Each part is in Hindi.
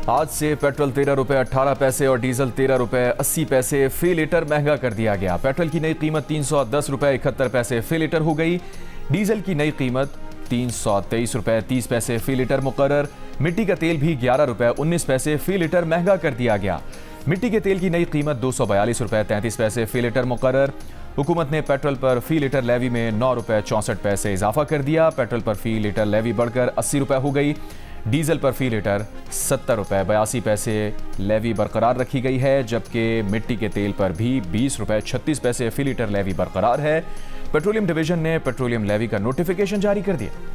आज से पेट्रोल 13 रुपये 18 पैसे और डीजल 13 रुपये 80 पैसे फी लीटर महंगा कर दिया गया। पेट्रोल की नई कीमत 310 रुपये 71 पैसे फी लीटर हो गई। डीजल की नई कीमत 323 रुपये 30 पैसे फी लीटर मुकर्रर। मिट्टी का तेल भी 11 रुपये 19 पैसे फी लीटर महंगा कर दिया गया। मिट्टी के तेल की नई कीमत 242 रुपये 33 पैसे फी लीटर मुकर्रर। हुकूमत ने पेट्रोल पर फी लीटर लेवी में 9 रुपये 64 पैसे इजाफा कर दिया। पेट्रोल पर फी लीटर लेवी बढ़कर 80 रुपये हो गई। डीजल पर फी लीटर 70 रुपये 82 पैसे लेवी बरकरार रखी गई है, जबकि मिट्टी के तेल पर भी 20 रुपये 36 पैसे फी लीटर लेवी बरकरार है। पेट्रोलियम डिवीजन ने पेट्रोलियम लेवी का नोटिफिकेशन जारी कर दिया।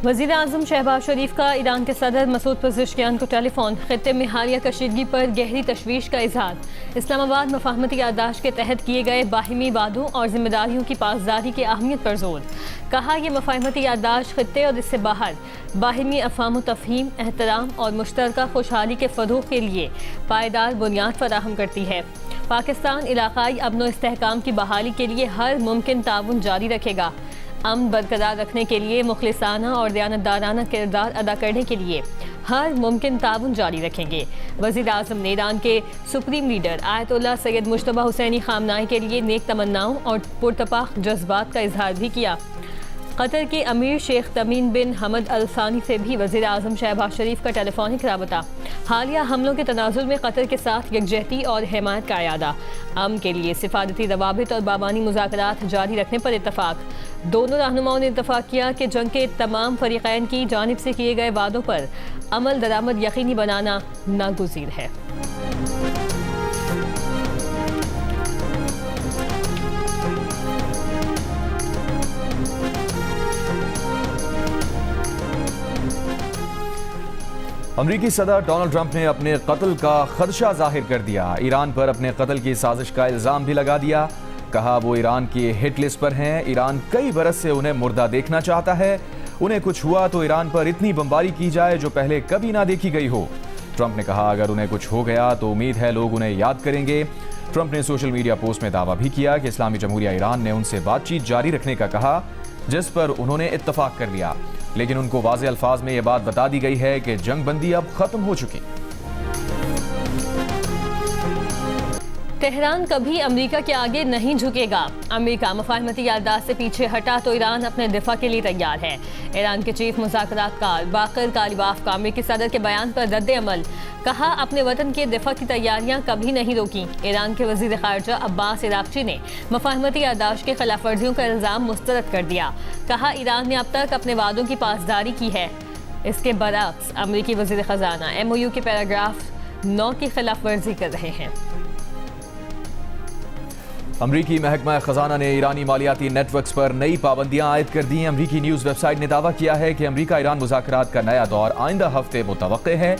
वज़ीर आज़म शहबाज शरीफ का ईरान के सदर मसूद पज़ेश्कियान को टेलीफोन। खित्ते में हालिया कशीदगी पर गहरी तशवीश का इजहार। इस्लामाबाद मफाहमती याददाश्त के तहत किए गए बाहिमी वादों और जिम्मेदारियों की पासदारी की अहमियत पर जोर। कहा यह मफाहमती याददाश्त खित्ते और इससे बाहर बाहिमी अफ़हाम तफ़हीम, एहतराम और मुश्तरका खुशहाली के फ़रोग़ के लिए पायदार बुनियाद फराहम करती है। पाकिस्तान इलाक़ाई अमन व इस्तेहकाम की बहाली के लिए हर मुमकिन ताउन जारी रखेगा। अमन बरकरार रखने के लिए मुखलिसाना और दयानतदाराना किरदार अदा करने के लिए हर मुमकिन ताउन जारी रखेंगे। वज़ीर आज़म ने ईरान के supreme leader Ayatollah Sayyid Mojtaba Hosseini Khamenei के लिए नेक तमन्नाओं और पुरतपाक जज्बात का इजहार भी किया। कतर के अमीर शेख तमीम बिन हमद अल सानी से भी वज़ीर आज़म शहबाज शरीफ का टेलीफोनिक राबता। हालिया हमलों के तनाजुल में कतर के साथ यकजहती और हिमायत का अयादा। अमन के लिए सिफारती रवाबित और बाबानी मुज़ाकरात जारी रखने पर इत्तफाक। दोनों रहनुमाओं ने इत्तफाक किया कि जंग के तमाम फरीक़ैन की जानिब से किए गए वादों पर अमल दरामद यकीनी बनाना नागुज़ीर है। अमरीकी सदर डोनाल्ड ट्रंप ने अपने कत्ल का खदशा जाहिर कर दिया। ईरान पर अपने कत्ल की साजिश का इल्ज़ाम भी लगा दिया। कहा वो ईरान की हिट लिस्ट पर हैं। ईरान कई बरस से उन्हें मुर्दा देखना चाहता है। उन्हें कुछ हुआ तो ईरान पर इतनी बमबारी की जाए जो पहले कभी ना देखी गई हो। ट्रंप ने कहा अगर उन्हें कुछ हो गया तो उम्मीद है लोग उन्हें याद करेंगे। ट्रंप ने सोशल मीडिया पोस्ट में दावा भी किया कि इस्लामी जमहूरिया ईरान ने उनसे बातचीत जारी रखने का कहा, जिस पर उन्होंने इत्तफाक कर लिया, लेकिन उनको वाज़े अल्फाज में यह बात बता दी गई है कि जंग बंदी अब खत्म हो चुकी। तेहरान कभी अमेरिका के आगे नहीं झुकेगा। अमेरिका मफाहमती याददाश्त से पीछे हटा तो ईरान अपने दिफा के लिए तैयार है। ईरान के चीफ मुज़ाकरातकार बाकर कालिबाफ का अमेरिकी सदर के बयान पर रद्द अमल। कहा अपने वतन के दिफा की तैयारियां कभी नहीं रोकी। ईरान के वज़ीर ख़ारजा अब्बास इराक़ची ने मफाहमती याददाश्त के खिलाफ वर्जियों का इल्ज़ाम मुस्तरद कर दिया। कहा ईरान ने अब तक अपने वादों की पासदारी की है। इसके बरअक्स अमेरिकी वज़ीर ख़जाना MOU के पैराग्राफ 9 की खिलाफ वर्जी कर रहे हैं। अमरीकी महकमा खजाना ने ईरानी मालियाती नेटवर्क्स पर नई पाबंदियां आयद कर दी। अमरीकी न्यूज़ वेबसाइट ने दावा किया है कि अमरीका ईरान मुज़ाकरात का नया दौर आइंदा हफ्ते मुतवक्के है।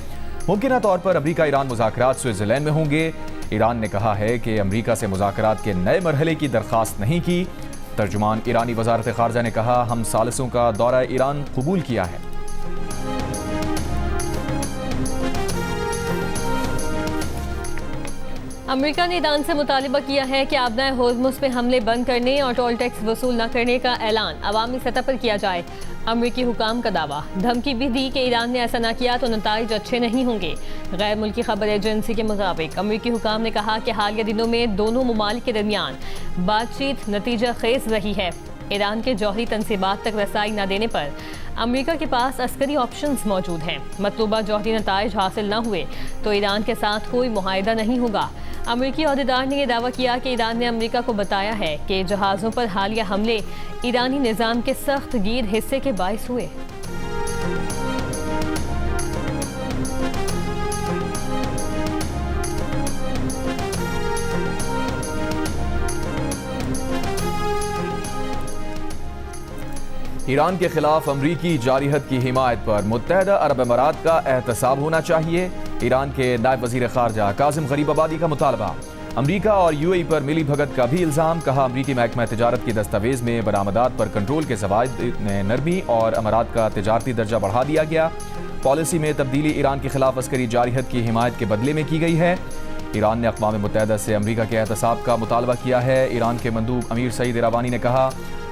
मुमकिन तौर पर अमरीका ईरान मुज़ाकरात स्विट्ज़रलैंड में होंगे। ईरान ने कहा है कि अमरीका से मुज़ाकरात के नए मरहले की दरख्वास्त नहीं की। तर्जुमान ईरानी वज़ारत ख़ारजा ने कहा हम सालिसों का दौरा ईरान कबूल किया है। अमेरिका ने ईरान से मुतालिबा किया है कि आबनाए होर्मुज़ पे हमले बंद करने और टोल टैक्स वसूल न करने का ऐलान अवामी सतह पर किया जाए। अमेरिकी हुकाम का दावा। धमकी भी दी कि ईरान ने ऐसा न किया तो नताइज अच्छे नहीं होंगे। गैर मुल्की खबर एजेंसी के मुताबिक अमेरिकी हुकाम ने कहा कि हालिया दिनों में दोनों ममालिक के दरमियान बातचीत नतीजा खेज रही है। ईरान के जौहरी तनसीबात तक रसाई न देने पर अमेरिका के पास अस्करी ऑप्शंस मौजूद हैं। मतलूबा जौहरी नताइज हासिल न हुए तो ईरान के साथ कोई मुआहिदा नहीं होगा। अमेरिकी अहदेदार ने यह दावा किया कि ईरान ने अमेरिका को बताया है कि जहाज़ों पर हालिया हमले ईरानी निज़ाम के सख्त गीर हिस्से के बाइस हुए। ईरान के खिलाफ अमरीकी जारिहत की हिमायत पर मुत्तहदा अरब अमारात का एहतसाब होना चाहिए। ईरान के नायब वज़ीर ख़ारजा कासिम गरीबाबादी का मुतालबा। अमरीका और UAE पर मिली भगत का भी इल्ज़ाम। कहा अमरीकी महकमा तिजारत की दस्तावेज़ में बरामदात पर कंट्रोल के ज़वायद में नरमी और अमारात का तिजारती दर्जा बढ़ा दिया गया। पॉलिसी में तब्दीली ईरान के खिलाफ अस्करी जारिहत की हिमायत के बदले में की गई है। ईरान ने अक़वाम मुत्तहिदा से अमरीका के एहतसाब का मुतालबा किया है। ईरान के मंदूब अमीर सईद इरावानी ने कहा,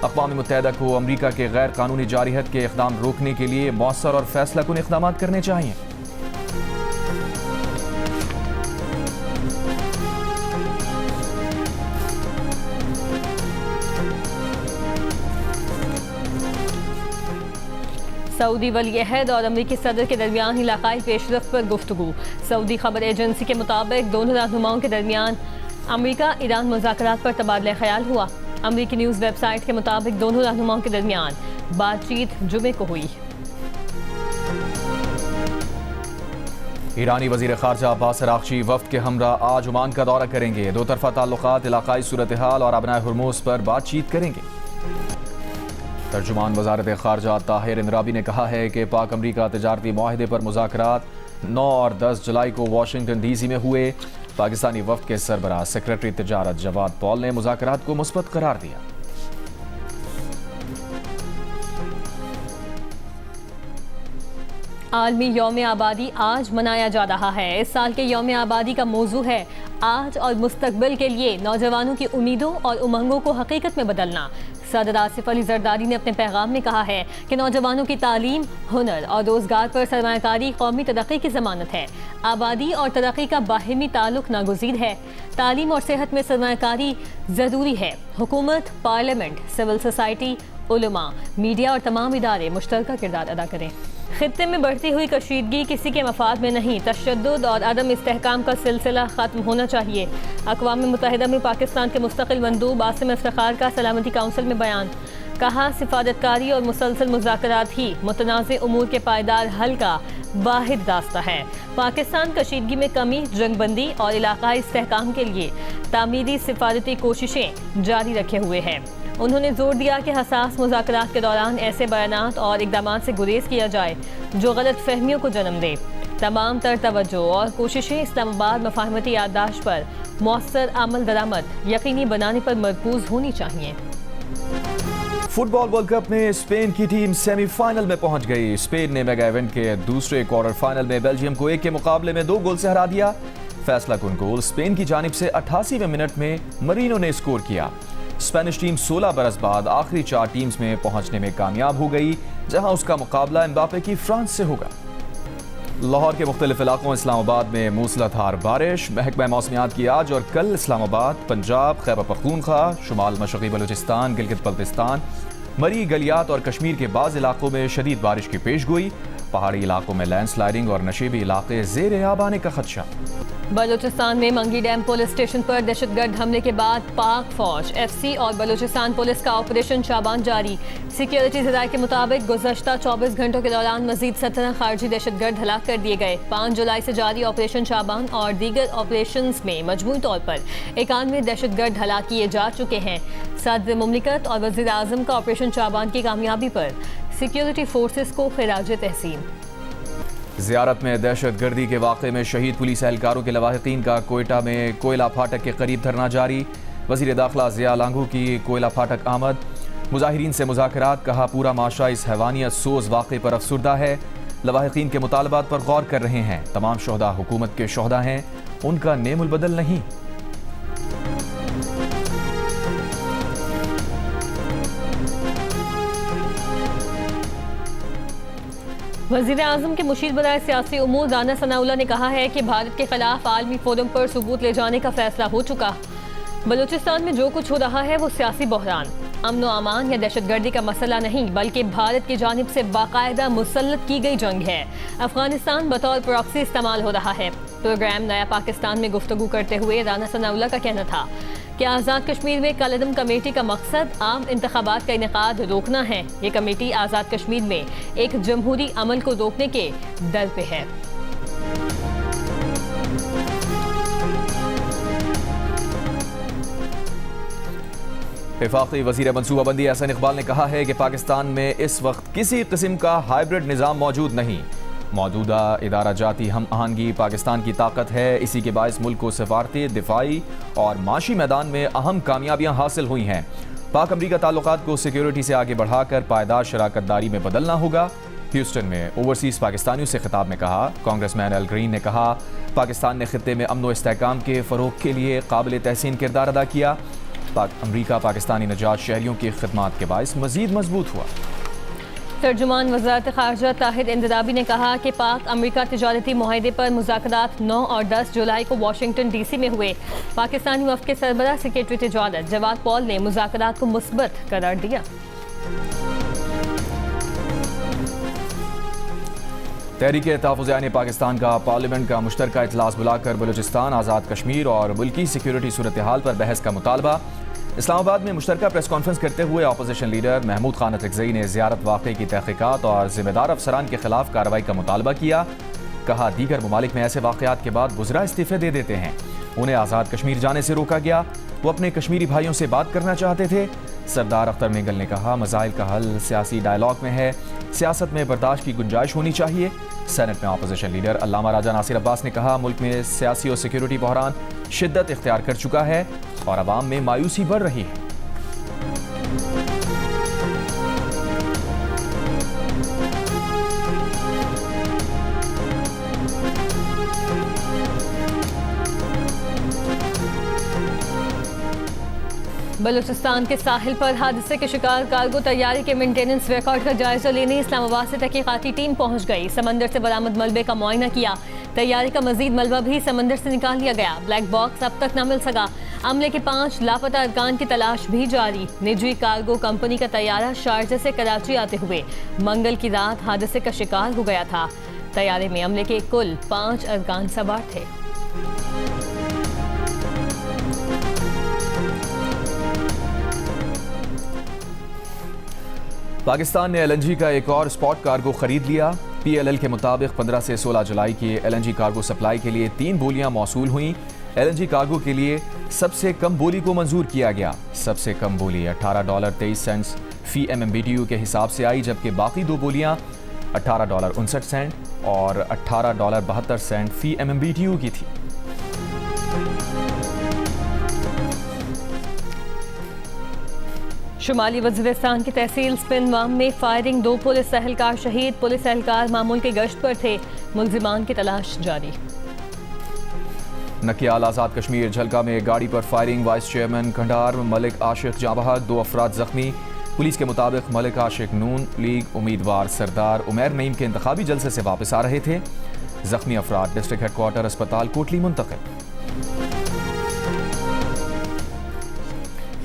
अक़वाम मुत्तहिदा को अमरीका के गैर कानूनी जारियत के इक़दाम रोकने के लिए मौसर और फैसलाकुन इक़दाम करने चाहिए। सऊदी वली-ए-अहद और अमरीकी सदर के दरमियान इलाकाई पेशरफ्त पर गुफ्तगू। सऊदी खबर एजेंसी के मुताबिक दोनों रहनुमाओं के दरमियान अमरीका ईरान मुज़ाकरात पर तबादला ख्याल हुआ। अमरीकी न्यूज़ वेबसाइट के मुताबिक दोनों रहनुमाओं के दरमियान बातचीत जुमे को हुई। ईरानी वज़ीर ख़ारजा अब्बास अराग़ची वफ़द के हमरा आज ओमान का दौरा करेंगे। दो तरफ़ा ताल्लुक़ात, इलाकाई सूरत हाल और अबनाए हुर्मुज़ पर बातचीत करेंगे। तर्जुमान वज़ारत ख़ारजा ताहिर इंदराबी ने कहा है कि पाक अमरीका तिजारती मुआहदे पर मुज़ाकरात 9 और 10 जुलाई को वाशिंगटन DC में हुए। पाकिस्तानी वफ़द के सरबराह सेक्रेटरी तिजारत जवाद पॉल ने मुज़ाकरात को मुस्बत करार दिया। आलमी यौम आबादी आज मनाया जा रहा है। इस साल के यौम आबादी का मौजू है आज और मुस्तकबिल के लिए नौजवानों की उम्मीदों और उमंगों को हकीकत में बदलना। सदर आसिफ अली जरदारी ने अपने पैगाम में कहा है कि नौजवानों की तालीम, हुनर और रोजगार पर सरमायाकारी कौमी तरक्की की ज़मानत है। आबादी और तरक्की का बाहिमी ताल्लुक नागुज़ीर है। तालीम और सेहत में सरमायाकारी ज़रूरी है। हुकूमत, पार्लियामेंट, सिविल सोसाइटी, उलमा, मीडिया और तमाम इदारे मुश्तरका किरदार अदा करें। खित्ते में बढ़ती हुई कशीदगी किसी के मफाद में नहीं, तशद्दुद और अदम इस्तेहकाम का सिलसिला ख़त्म होना चाहिए। अक़वाम मुत्तहिदा में पाकिस्तान के मुस्तक़िल मंदूब आसिम इफ्तिखार का सलामती काउंसिल में बयान। कहा, सिफारतकारी और मुसलसल मुज़ाकरात ही मुतनाज़ उमूर के पायदार हल का वाहिद रास्ता है। पाकिस्तान कशीदगी में कमी, जंगबंदी और इलाक़ाई इस्तेहकाम के लिए तामीरी सिफारती कोशिशें जारी रखे हुए है। उन्होंने जोर दिया कि हसास मुज़ाकरात के दौरान ऐसे बयानात और इक़दामात से गुरेज किया जाए जो गलत फहमियों को जन्म दे। तमाम तर तवज्जो और कोशिशें इस्लामाबाद मफाहमती याददाश्त पर मौसर अमल दरामद यकीनी बनाने पर मरकूज होनी चाहिए। फुटबॉल वर्ल्ड कप में स्पेन की टीम सेमीफाइनल में पहुंच गई। स्पेन ने मेगा इवेंट के दूसरे क्वार्टर फाइनल में बेल्जियम को 1 के मुकाबले में 2 गोल से हरा दिया। फैसला कुन गोल स्पेन की जानिब से 88वें मिनट में मरीनो ने स्कोर किया। स्पेनिश टीम 16 बरस बाद आखिरी 4 टीम्स में पहुंचने में कामयाब हो गई, जहां उसका मुकाबला एम्बापे की फ्रांस से होगा। लाहौर के मुख्तलिफ इलाकों इस्लामाबाद में मूसलाधार बारिश। महकमा मौसमियात की आज और कल इस्लामाबाद, पंजाब, खैबर पख्तूनख्वा, शुमाल मशरक़ी बलूचिस्तान, गिलगित बल्तिस्तान, मरी, गलियात और कश्मीर के बाज़ इलाकों में शदीद बारिश की पेशगोई। पहाड़ी इलाकों में लैंडस्लाइडिंग और नशीबी इलाके ज़ेर आब आने का खदशा। बलूचिस्तान में मंगी डैम पुलिस स्टेशन पर दहशतगर्द हमले के बाद पाक फौज, FC और बलूचिस्तान पुलिस का ऑपरेशन शाबान जारी। सिक्योरिटी ज़राए के मुताबिक गुज़श्ता 24 घंटों के दौरान मजीद 17 खारजी दहशतगर्द हलाक कर दिए गए। 5 जुलाई से जारी ऑपरेशन शाबान और दीगर ऑपरेशन में मजमूई तौर पर 91 दहशतगर्द हलाक किए जा चुके हैं। सदर मुमलिकत और वज़ीर आज़म का ऑपरेशन शाबान की कामयाबी पर सिक्योरिटी फोर्सेस को खिराज तहसीन। ज़ियारत में दहशत गर्दी के वाक़े में शहीद पुलिस एहलकारों के लवाहिकीन का कोयटा में कोयला फाटक के करीब धरना जारी। वज़ीर दाखिला ज़िया लांगू की कोयला फाटक आमद। मुजाहिरीन से मुज़ाकरात। कहा, पूरा माशरा इस हैवानियत सोज वाक़े पर अफसुर्दा है। लवाहिकीन के मुतालबात पर गौर कर रहे हैं। तमाम शोहदा हुकूमत के शोहदा हैं, उनका नेमुल बदल नहीं। वज़ीर आज़म के मुशीर बराए सियासी उमूर राना सनाउल्लाह ने कहा है कि भारत के खिलाफ आलमी फोरम पर सबूत ले जाने का फैसला हो चुका। बलूचिस्तान में जो कुछ हो रहा है वो सियासी बहरान, अमन व अमान या दहशतगर्दी का मसला नहीं, बल्कि भारत की जानिब से बाकायदा मुसल्लत की गई जंग है। अफगानिस्तान बतौर प्रॉक्सी इस्तेमाल हो रहा है। प्रोग्राम नया पाकिस्तान में गुफ्तगू करते हुए राना सनाउल्लाह का कहना था कि आज़ाद कश्मीर में कलअदम कमेटी का मकसद आम इंतखाबात का इनेकाद रोकना है। ये कमेटी आज़ाद कश्मीर में एक जमहूरी अमल को रोकने के दर पे है। वफाकी वज़ीर मनसूबाबंदी एहसन इकबाल ने कहा है कि पाकिस्तान में इस वक्त किसी किस्म का हाइब्रिड निज़ाम मौजूद नहीं। मौजूदा इदारा जाती हम आहंगी पाकिस्तान की ताकत है। इसी के बायस मुल्क को सफारती, दिफाई और माशी मैदान में अहम कामयाबियाँ हासिल हुई हैं। पाक अमरीका ताल्लुकात को सिक्योरिटी से आगे बढ़ाकर पायदार शराकत दारी में बदलना होगा। ह्यूस्टन में ओवरसीज पाकिस्तानियों से खिताब में कहा, कांग्रेसमैन एल ग्रीन ने कहा, पाकिस्तान ने खित्ते में अमन व इस्तेहकाम के फ़रोग के लिए काबिल तहसीन किरदार अदा किया। अमरीका पाकिस्तानी नजात शहरियों की खिदमात के बायस मज़ीद मजबूत हुआ। तर्जुमान वज़ारत ख़ारजा ताहिर इंदिराबी ने कहा कि पाक अमरीका तिजारती मुआहदे पर मुज़ाकरात 9 और 10 जुलाई को वाशिंगटन DC में हुए। पाकिस्तानी वफ़द के सरबराह सेक्रेटरी तिजारत जवाद पॉल ने मुज़ाकरात को मुस्बत करार दिया। तहरीक-ए-तहफ़्फ़ुज़ पाकिस्तान का पार्लियामेंट का मुश्तरका इजलास बुलाकर बलूचिस्तान, आज़ाद कश्मीर और मुल्की सिक्योरिटी सूरत हाल पर बहस का मुतालबा। इस्लामाबाद में मुश्तरका प्रेस कॉन्फ्रेंस करते हुए अपोजिशन लीडर महमूद खान अतरकज़ई ने ज़ियारत वाक़े की तहक़ीक़ात और ज़िम्मेदार अफसरान के खिलाफ कार्रवाई का मुतालबा किया। कहा, दीगर ममालिक में ऐसे वाक़यात के बाद बुज़रा इस्तीफ़े दे देते हैं। उन्हें आज़ाद कश्मीर जाने से रोका गया। वो अपने कश्मीरी भाइयों से बात करना चाहते थे। सरदार अख्तर मेंगल ने कहा, मसाइल का हल सियासी डायलॉग में है, सियासत में बर्दाश्त की गुंजाइश होनी चाहिए। सेनेट में अपोजिशन लीडर अल्लामा राजा नासिर अब्बास ने कहा, मुल्क में सियासी और सिक्योरिटी बहरान शिद्दत इख्तियार कर चुका है और अवाम में मायूसी बढ़ रही है। बलूचिस्तान के साहिल पर हादसे के शिकार कार्गो तैयारी के मेंटेनेंस रिकॉर्ड का जायजा लेने इस्लामाबाद से तहकीकाती टीम पहुंच गई। समंदर से बरामद मलबे का मुआयना किया। तैयारी का मजीद मलबा भी समंदर से निकाल लिया गया। ब्लैक बॉक्स अब तक न मिल सका। अमले के 5 लापता अरकान की तलाश भी जारी। निजी कार्गो कंपनी का तैयारा शारजा से कराची आते हुए मंगल की रात हादसे का शिकार हो गया था। तैयारे में अमले के कुल 5 अरकान सवार थे। पाकिस्तान ने LNG का एक और स्पॉट कार्गो खरीद लिया। PLL के मुताबिक 15 से 16 जुलाई की LNG कार्गो सप्लाई के लिए 3 बोलियां मौसूल हुई। LNG कार्गो के लिए सबसे कम बोली को मंजूर किया गया। सबसे कम बोली $18.23 फी MMBTU के हिसाब से आई, जबकि बाकी 2 बोलियां $18.59 और $18.72 फी MMBTU की थी। शुमाली वज़ीरिस्तान की तहसील स्पिनवाम में फायरिंग, 2 पुलिस एहलकार शहीद। पुलिस एहलकार मामूल के गश्त पर थे। मुलजिमान की तलाश जारी। नकियाल आज़ाद कश्मीर झलका में गाड़ी पर firing, vice chairman Khandar Malik Ashiq जाँ बहक, 2 अफराद जख्मी। पुलिस के मुताबिक मलिक आशिक नून लीग उम्मीदवार सरदार उमैर नईम के इंतखाबी जलसे से वापस आ रहे थे। जख्मी अफराद डिस्ट्रिक्ट हेडक्वार्टर अस्पताल कोटली मुंतकिल।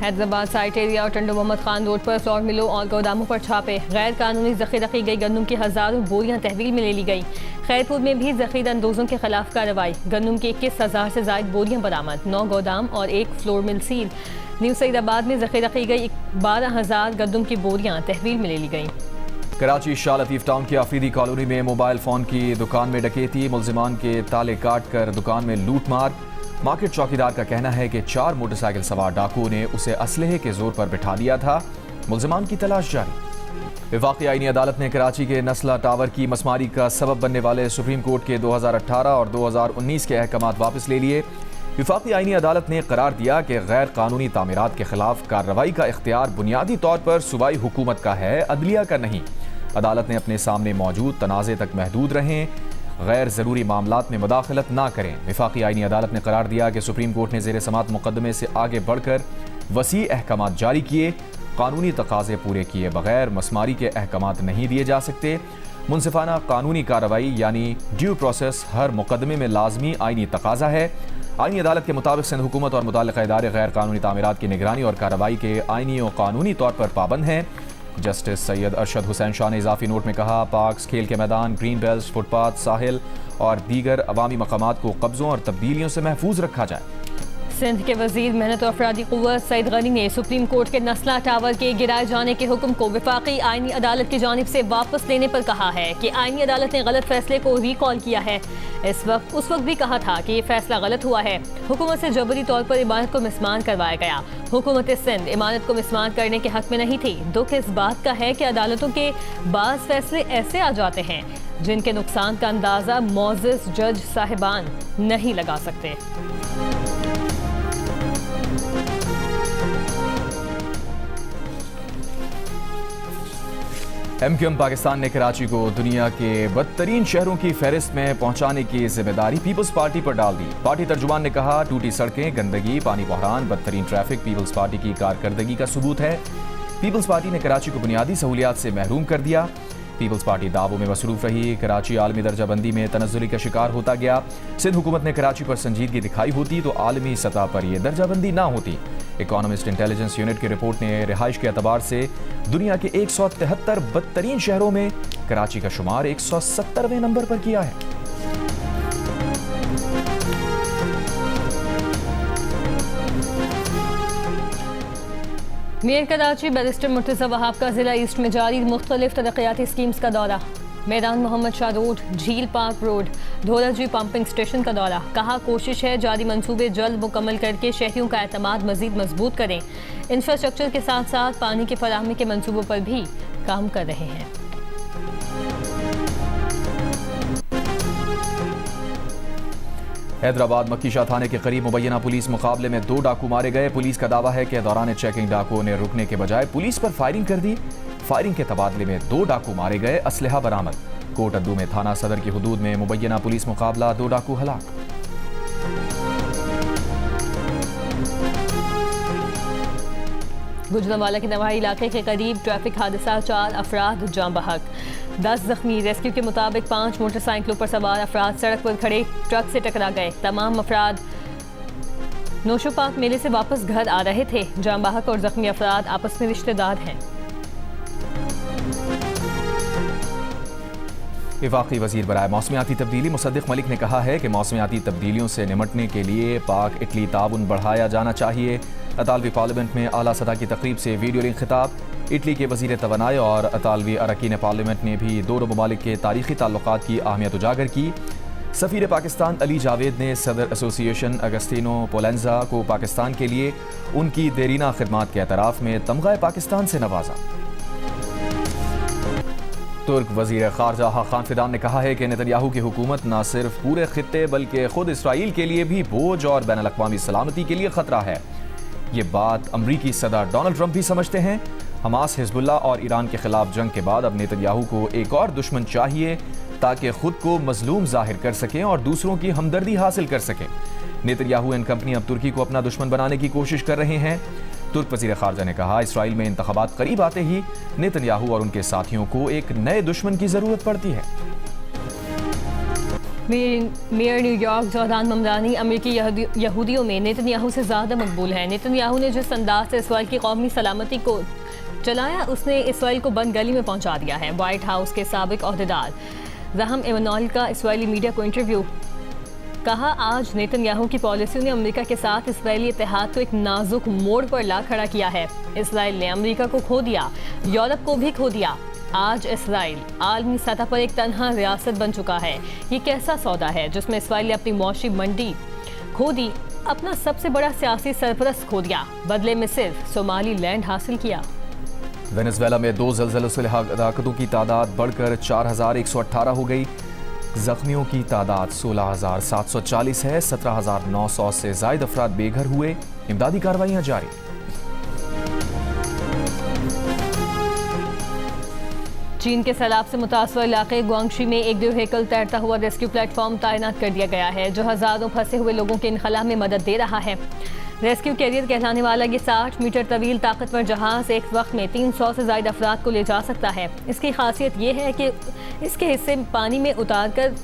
हैदराबाद साइट एरिया और टंडो मोहम्मद खान रोड पर फ्लोर मिलों और गोदामों पर छापे। गैर कानूनी जखीरा की गई गंदम की हज़ारों बोरियां तहवील में ले ली गई। खैरपुर में भी जखीरा अंदोजों के खिलाफ कार्रवाई। गंदम की 21,000 से ज़ायद बोरियां बरामद। 9 गोदाम और 1 flour mill seal. New Saidabad में जखीरा की गई 12,000 गंदम की बोरियां तहवील में ले ली गई। कराची शाह लतीफ़ टाउन की आफरीदी कॉलोनी में मोबाइल फ़ोन की दुकान में डकैती। मुलजिमान के ताले काट कर दुकान में लूट मार। मार्केट चौकीदार का कहना है कि 4 मोटरसाइकिल सवार डाकुओं ने उसे असलहे के जोर पर बिठा दिया था। मुलजिमान की तलाश जारी। वफाकी आईनी अदालत ने कराची के नस्ला टावर की मसमारी का सबब बनने वाले सुप्रीम कोर्ट के 2018 और 2019 के अहकामात वापस ले लिए। वफाकी आईनी अदालत ने करार दिया कि गैर कानूनी तामीरात के खिलाफ कार्रवाई का इख्तियार बुनियादी तौर पर सूबाई हुकूमत का है, अदलिया का नहीं। अदालत ने अपने सामने मौजूद तनाज़े तक महदूद रहें, गैर ज़रूरी मामलात में मुदाखलत ना करें। वफाकी आईनी अदालत ने करार दिया कि सुप्रीम कोर्ट ने ज़ेर समात मुकदमे से आगे बढ़कर वसी अहकामात जारी किए। कानूनी तकाज़े पूरे किए बगैर मसमारी के अहकामात नहीं दिए जा सकते। मुनसिफाना कानूनी कार्रवाई यानी ड्यू प्रोसेस हर मुकदमे में लाजमी आईनी तकाज़ा है। आईनी अदालत के मुताबिक सिंध हुकूमत और मुताल्लिक़ा इदारे गैर कानूनी तामीरात की निगरानी और कार्रवाई के आईनी और कानूनी तौर पर पाबंद हैं। जस्टिस सैयद अरशद हुसैन शाह ने इजाफी नोट में कहा, पार्क्स, खेल के मैदान, ग्रीन बेल्ट, फुटपाथ, साहिल और दीगर अवामी मकामात को कब्जों और तब्दीलियों से महफूज रखा जाए। सिंध के वजीर मेहनत और अफरादी क़ुव्वत सईद गनी ने सुप्रीम कोर्ट के नस्ला टावर के गिराए जाने के हुक्म को वफाकी आईनी अदालत की जानिब से वापस लेने पर कहा है कि आईनी अदालत ने गलत फैसले को रिकॉल किया है। उस वक्त भी कहा था कि ये फैसला गलत हुआ है। हुकूमत से जबरी तौर पर इमारत को मिसमान करवाया गया। हुकूमत सिंध इमारत को मिसमान करने के हक में नहीं थी। दुख इस बात का है कि अदालतों के बाज़ फैसले ऐसे आ जाते हैं जिनके नुकसान का अंदाज़ा मोअज़्ज़ज़ जज साहिबान नहीं लगा सकते। MQM पाकिस्तान ने कराची को दुनिया के बदतरीन शहरों की फहरिस्त में पहुंचाने की जिम्मेदारी पीपल्स पार्टी पर डाल दी। पार्टी तर्जुमान ने कहा, टूटी सड़कें, गंदगी, पानी बहरान, बदतरीन ट्रैफिक पीपल्स पार्टी की कारकर्दगी का सबूत है। पीपल्स पार्टी ने कराची को बुनियादी सहूलियात से महरूम कर दिया। पीपल्स पार्टी दावों में मसरूफ रही। कराची आलमी दर्जाबंदी में तनज़्ज़ुली का शिकार होता गया। सिंध हुकूमत ने कराची पर संजीदगी दिखाई होती तो आलमी सतह पर यह दर्जाबंदी ना होती। इकोनॉमिस्ट इंटेलिजेंस यूनिट की रिपोर्ट ने रिहाइश के एतबार से दुनिया के 173 बदतरीन शहरों में कराची का शुमार 170वें नंबर पर किया है। मेयर कराची बैरिस्टर मुर्तज़ा वहाब का जिला ईस्ट में जारी मुख्तलिफ तरक्याती स्कीम्स का दौरा। मैदान मोहम्मद शाह रोड, झील पार्क रोड, धोलाजी पंपिंग स्टेशन का दौरा। कहा, कोशिश है जारी मंसूबे जल्द मुकम्मल करके शहरियों का एतमाद मजीद मजबूत करें। इंफ्रास्ट्रक्चर के साथ साथ पानी की फराहमी के मंसूबों पर भी काम कर रहे हैं। हैदराबाद मक्की शाह थाने के करीब मुबैना पुलिस मुकाबले में 2 डाकू मारे गए। पुलिस का दावा है कि दौरान चेकिंग डाकुओं ने रुकने के बजाय पुलिस पर फायरिंग कर दी। फायरिंग के तबादले में 2 डाकू मारे गए, असलहा बरामद। कोट अद्दू में थाना सदर की हुदूद में मुबैना पुलिस मुकाबला, 2 डाकू हलाक। गुजरांवाला के नवाही इलाके के करीब ट्रैफिक हादसा, 4 अफराद जाँ बहक, 10 जख्मी। रेस्क्यू के मुताबिक 5 मोटरसाइकिलों पर सवार अफराद सड़क पर खड़े ट्रक से टकरा गए। तमाम अफराद नौशोपाक मेले से वापस घर आ रहे थे। जाँ बहक और जख्मी अफराद आपस में रिश्तेदार हैं। वफाकी वजीर बराए मौसमियाती तब्दीली मुसद्दिक मलिक ने कहा है कि मौसमियाती तब्दीलियों से निमटने के लिए पाक इटली ताउन बढ़ाया जाना चाहिए। अतालवी पार्लियामेंट में आला सतह की तकरीब से वीडियो लिंक खिताब। इटली के वजीर तवानाई और अतालवी अरकान पार्लियामेंट ने भी दोनों ममालिक के तारीखी ताल्लुकात की अहमियत उजागर की। सफ़ीर पाकिस्तान अली जावेद ने सदर एसोसिएशन अगस्तिनो पोलेंजा को पाकिस्तान के लिए उनकी देरीना खिदमात के एतराफ़ में तमगा पाकिस्तान से नवाजा। तुर्क वज़ीर ख़ारजा खान फिदान ने कहा है कि नेतन्याहू की हुकूमत न सिर्फ पूरे खित्ते बल्कि खुद इसराइल के लिए भी बोझ और बैन अल-अक़वामी सलामती के लिए ख़तरा है। ये बात अमरीकी सदर डोनाल्ड ट्रंप भी समझते हैं। हमास, हिजबुल्लाह और ईरान के खिलाफ जंग के बाद अब नेतन्याहू को एक और दुश्मन चाहिए ताकि खुद को मजलूम जाहिर कर सकें और दूसरों की हमदर्दी हासिल कर सकें। नेतन्याहू एंड कंपनी अब तुर्की को अपना दुश्मन बनाने की कोशिश कर रहे हैं। तुर्क वज़ीर ख़ारजा ने कहा, इसराइल में इंतख़ाबात करीब आते ही नेतन्याहू और उनके साथियों को एक नए दुश्मन की ज़रूरत पड़ती है। मेयर न्यूयॉर्क जौहरान ममदानी अमेरिकी यहूदियों में नेतन्याहू से ज़्यादा मकबूल है। नेतन्याहू ने जिस अंदाज से इसराइल की कौमी सलामती को चलाया, उसने इसराइल को बंद गली में पहुंचा दिया है। वाइट हाउस के साबिक अहदेदार रहम एमानुएल का इसराइली मीडिया को इंटरव्यू। कहा, आज नेतन्याहू की पॉलिसियों ने अमेरिका के साथ इसराइली इत्तेहाद को एक नाजुक मोड़ पर ला खड़ा किया है। इसराइल ने अमेरिका को खो दिया, यूरोप को भी खो दिया। आज इसराइल आलमी सतह पर एक तन्हा रियासत बन चुका है। ये कैसा सौदा है जिसमें इसराइल ने अपनी मौशी मंडी खो दी, अपना सबसे बड़ा सियासी सरपरस्त खो दिया, बदले में सिर्फ सोमाली लैंड हासिल किया। वेनेजुएला में 2 ज़लज़लों से हलाकतों की तादाद बढ़कर 4118 हो गई। जख्मियों की तादाद 16,740 है। 17,900 से ज़ायद अफराद बेघर हुए। इमदादी कार्रवाइयाँ जारी। चीन के सैलाब से मुतासर इलाके ग्वांगशी में एक व्हीकल तैरता हुआ रेस्क्यू प्लेटफॉर्म तैनात कर दिया गया है, जो हज़ारों फंसे हुए लोगों के इनखला में मदद दे रहा है। रेस्क्यू कैरियर कहलाने वाला ये 60 मीटर तवील ताकतवर जहाज़ एक वक्त में 300 से ज़ायद अफराद को ले जा सकता है। इसकी खासियत ये है कि इसके हिस्से पानी में उतार कर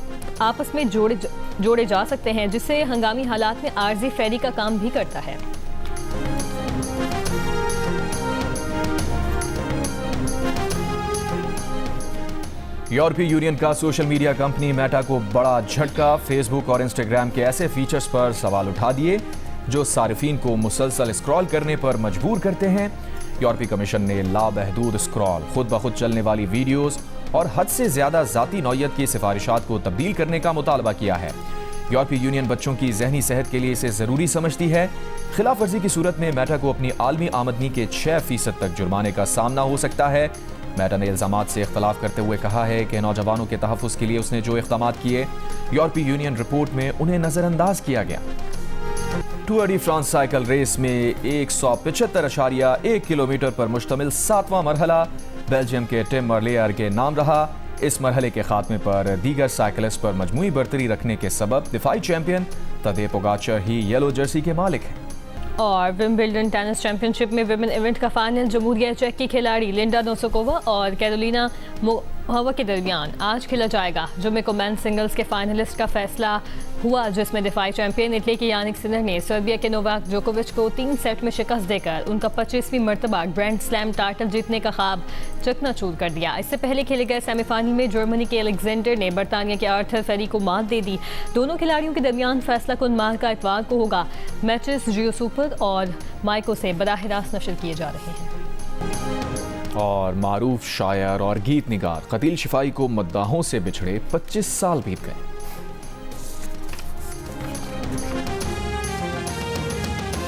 आपस में जोड़े जा सकते हैं, जिससे हंगामी हालात में आर्जी फेरी का काम भी करता है। यूरोपीय यूनियन का सोशल मीडिया कंपनी मेटा को बड़ा झटका। फेसबुक और इंस्टाग्राम के ऐसे फीचर्स पर सवाल उठा दिए जो सारिफीन को मुसलसल स्क्रॉल करने पर मजबूर करते हैं। यूरोपीय कमीशन ने लाबहदूद स्क्रॉल, खुद ब खुद चलने वाली वीडियोस और हद से ज्यादा जाती नौयत की सिफारिशात को तब्दील करने का मुतालबा किया है। यूरोपीय यूनियन बच्चों की जहनी सेहत के लिए इसे जरूरी समझती है। खिलाफ वर्जी की सूरत में मेटा को अपनी आलमी आमदनी के 6% तक जुर्माने का सामना हो सकता है। मेटा ने इल्जामात से इख्तलाफ करते हुए कहा है कि नौजवानों के तहफ़्फ़ुज़ के लिए उसने जो इक़दामात किए, यूरोपीय यूनियन रिपोर्ट में उन्हें नज़रअंदाज किया गया। Tour de France cycle race में 175.1 किलोमीटर पर मुश्तमिल 7वां मरहला बेल्जियम के टिम मर्लियर के नाम रहा। इस मरहले के खात्मे पर दीगर साइकिलिस्ट पर मजमूई बरतरी रखने के सबब दिफाई चैंपियन तदे पोगाचर ही येलो जर्सी के मालिक हैं। और विंबलडन टेनिस चैंपियनशिप में विमेन इवेंट का फाइनल जमहूरिया चेक की खिलाड़ी लिंडा नोसोकोवा और कैरोलिना मोहवा के दरमियान आज खेला जाएगा। जुम्मे को मेंस सिंगल्स के फाइनलिस्ट का फैसला हुआ, जिसमें दिफाई चैंपियन इटली के यानिक सिनर ने सर्बिया के नोवाक जोकोविच को 3 सेट में शिकस्त देकर उनका 25वीं मरतबा ग्रैंड स्लैम टाइटल जीतने का ख्वाब चकनाचूर कर दिया। इससे पहले खेले गए सेमीफाइनल में जर्मनी के अलेक्जेंडर ने बरतानिया के आर्थर फेरी को मात दे दी। दोनों खिलाड़ियों के दरमियान फैसला कुन माह का इतवार को होगा। मैचेस जियो सुपर और माइको से बराह रास्त नशर किए जा रहे हैं। और मारूफ शायर और गीत निगार कतील शिफाई को मद्दाहों से बिछड़े 25 साल बीत गए।